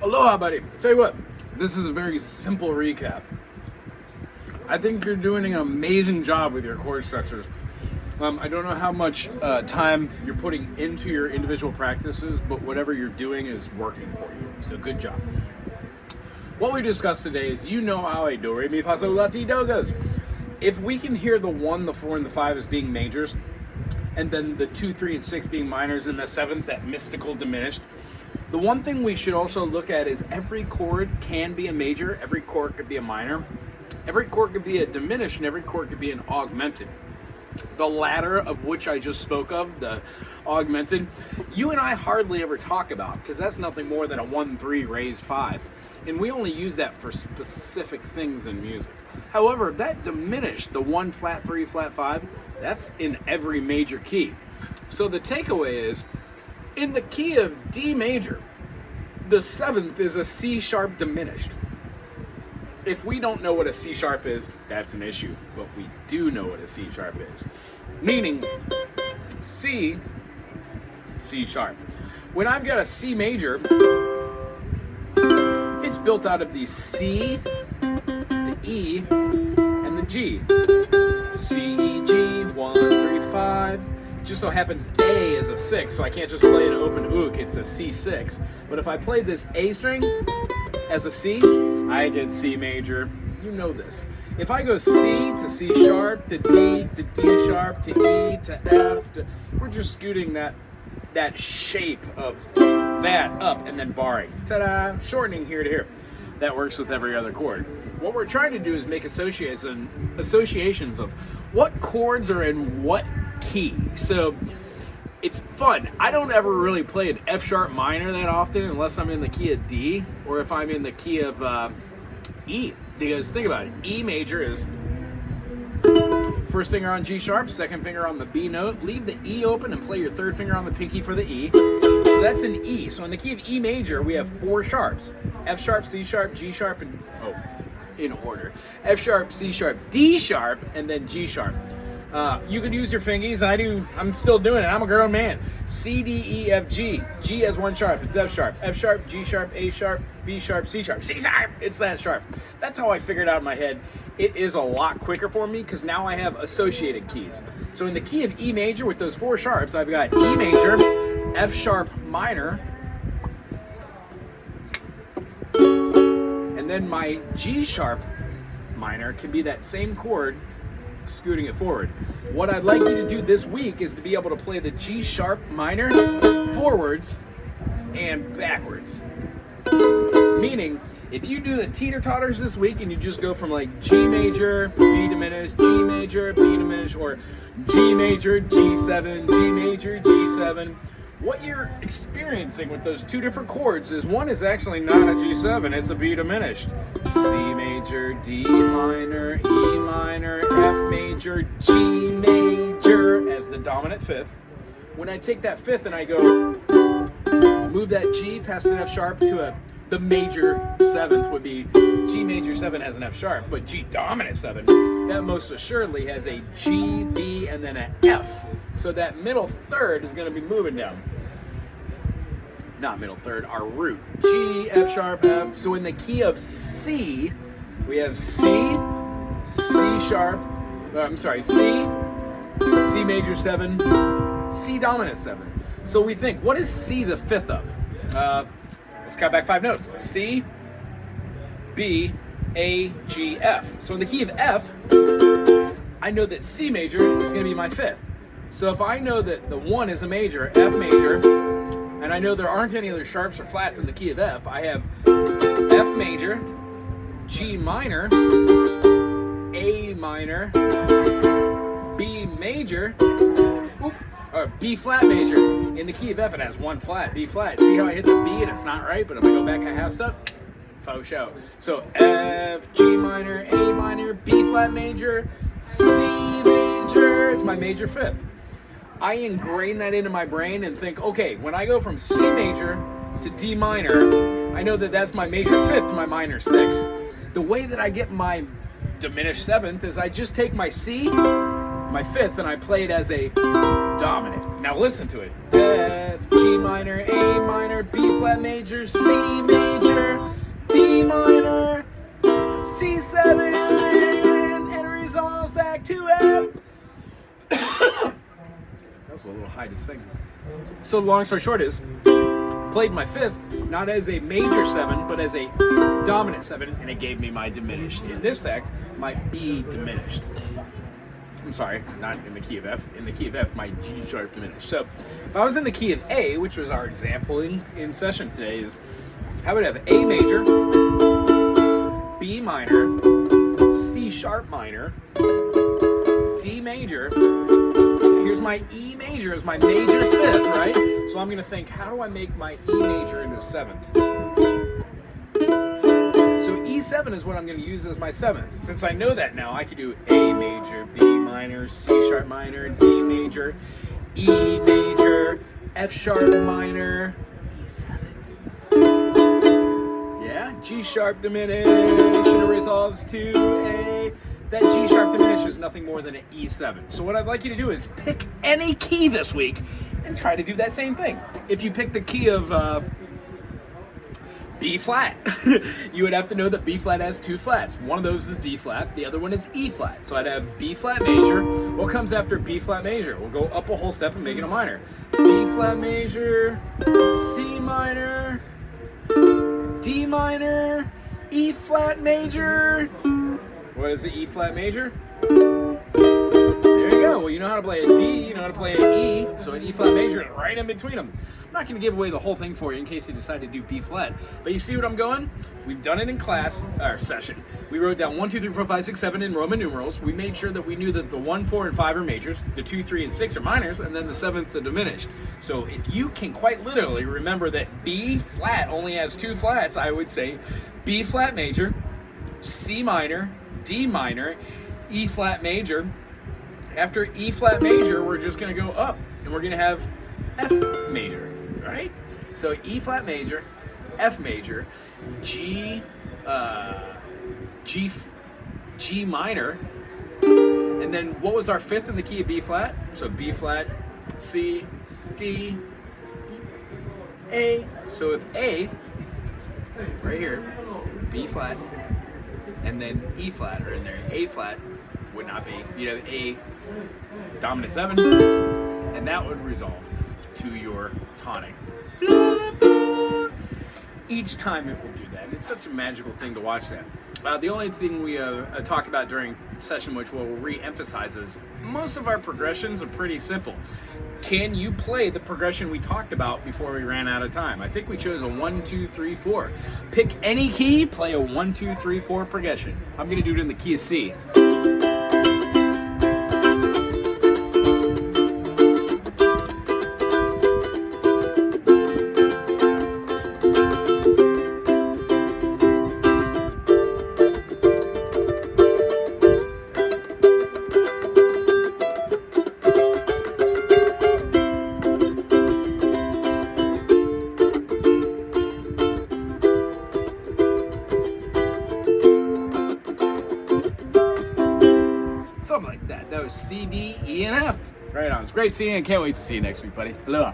Aloha, buddy. Tell you what, this is a very simple recap. I think you're doing an amazing job with your chord structures. I don't know how much time you're putting into your individual practices, but whatever you're doing is working for you. So good job. What we discussed today is, you know how a do, re, mi, fa, sol, la, ti, do goes. If we can hear the 1, the 4, and the 5 as being majors, and then the 2, 3, and 6 being minors, and the 7th, that mystical diminished, the one thing we should also look at is every chord can be a major, every chord could be a minor, every chord could be a diminished, and every chord could be an augmented. The latter of which I just spoke of, the augmented, you and I hardly ever talk about, because that's nothing more than a 1, 3 raised 5. And we only use that for specific things in music. However, that diminished, the 1 flat 3 flat 5, that's in every major key. So the takeaway is, in the key of D major, the 7th is a C sharp diminished. If we don't know what a C sharp is, that's an issue, but we do know what a C sharp is. Meaning, C sharp. When I've got a C major, it's built out of the C, the E, and the G. C, E, G, 1, 3, 5. Just so happens A is a 6, so I can't just play an open ook, it's a C6. But if I play this A string as a C, I get C major. You know this. If I go C to C sharp, to D sharp, to E, to F, we're just scooting that shape of that up and then barring. Ta-da! Shortening here to here. That works with every other chord. What we're trying to do is make associations of what chords are in what key. So it's fun. I don't ever really play an F sharp minor that often unless I'm in the key of D or if I'm in the key of E. Because think about it, E major is first finger on G sharp, second finger on the B note, leave the E open and play your third finger on the pinky for the E. So that's an E. So in the key of E major, we have 4 sharps. F sharp, C sharp, G sharp, and, in order. F sharp, C sharp, D sharp, and then G sharp. You can use your fingies. I'm still doing it. I'm a grown man. C, D, E, F, G. G has 1 sharp. It's F sharp. F sharp, G sharp, A sharp, B sharp, C sharp. C sharp! It's that sharp. That's how I figured out in my head. It is a lot quicker for me because now I have associated keys. So in the key of E major with those 4 sharps, I've got E major, F sharp minor, and then my G sharp minor can be that same chord scooting it forward. What I'd like you to do this week is to be able to play the G sharp minor forwards and backwards. Meaning, if you do the teeter-totters this week and you just go from like G major, B diminished, G major, B diminished, or G major, G7, G major, G7, what you're experiencing with those 2 different chords is one is actually not a G7, it's a B diminished. C major, D minor, E minor, F major, G major as the dominant 5th. When I take that 5th and I go move that G past an F sharp to the major 7th would be G major 7 has an F sharp, but G dominant 7, that most assuredly has a G, B, and then an F. So that middle 3rd is going to be moving down. Not middle 3rd, our root. G, F sharp, F. So in the key of C, we have C, C sharp, C major 7, C dominant 7. So we think, what is C the 5th of? Let's count back 5 notes. C, B, A, G, F. So in the key of F, I know that C major is going to be my 5th. So if I know that the 1 is a major, F major, and I know there aren't any other sharps or flats in the key of F, I have F major, G minor, A minor, B major, or B flat major. In the key of F, it has 1 flat, B flat. See how I hit the B and it's not right, but if I go back a half step, faux show. So F, G minor, A minor, B flat major, C major, it's my major 5th. I ingrain that into my brain and think, okay, when I go from C major to D minor, I know that that's my major 5th to my minor 6th. The way that I get my diminished 7th is I just take my C, my 5th, and I play it as a dominant. Now listen to it. F, G minor, A minor, B flat major, C major, 7 and it resolves back to F. That was a little high to sing. So the long story short is, played my 5th not as a major 7 but as a dominant 7, and it gave me my diminished. In this fact, my B diminished. I'm sorry, not in the key of F. In the key of F, my G sharp diminished. So if I was in the key of A, which was our example in session today, is how would I have A major, B minor, C sharp minor, D major. Here's my E major as my major 5th, right? So I'm going to think, how do I make my E major into a 7th? So E7 is what I'm going to use as my 7th. Since I know that now, I could do A major, B minor, C sharp minor, D major, E major, F sharp minor, E7. Yeah, G sharp diminished, and it resolves to A. That G sharp diminished is nothing more than an E7. So what I'd like you to do is pick any key this week and try to do that same thing. If you pick the key of B flat, you would have to know that B flat has 2 flats. One of those is B flat, the other one is E flat. So I'd have B flat major. What comes after B flat major? We'll go up a whole step and make it a minor. B flat major, C minor, D minor, E flat major. What is the E flat major? There you go. Well, you know how to play a D, you know how to play an E, so an E flat major is right in between them. I'm not going to give away the whole thing for you in case you decide to do B flat. But you see what I'm going? We've done it in class, our session. We wrote down 1, 2, 3, 4, 5, 6, 7 in Roman numerals. We made sure that we knew that the 1, 4, and 5 are majors, the 2, 3, and 6 are minors, and then the 7th the diminished. So if you can quite literally remember that B flat only has 2 flats, I would say B flat major, C minor, D minor, E flat major. After E flat major, we're just going to go up, and we're going to have F major, right? So E flat major, F major, G minor, and then what was our 5th in the key of B flat? So B flat, C, D, A. So if A, right here, B flat, and then E flat are in there, A flat would not be. You'd have A dominant 7, and that would resolve to your tonic. Each time it will do that. It's such a magical thing to watch that. The only thing we talked about during session, which we'll re-emphasize, is most of our progressions are pretty simple. Can you play the progression we talked about before we ran out of time? I think we chose a 1, 2, 3, 4. Pick any key, play a 1, 2, 3, 4 progression. I'm going to do it in the key of C. Something like that. That was C, D, E, and F. Right on. It's great seeing you. Can't wait to see you next week, buddy. Aloha.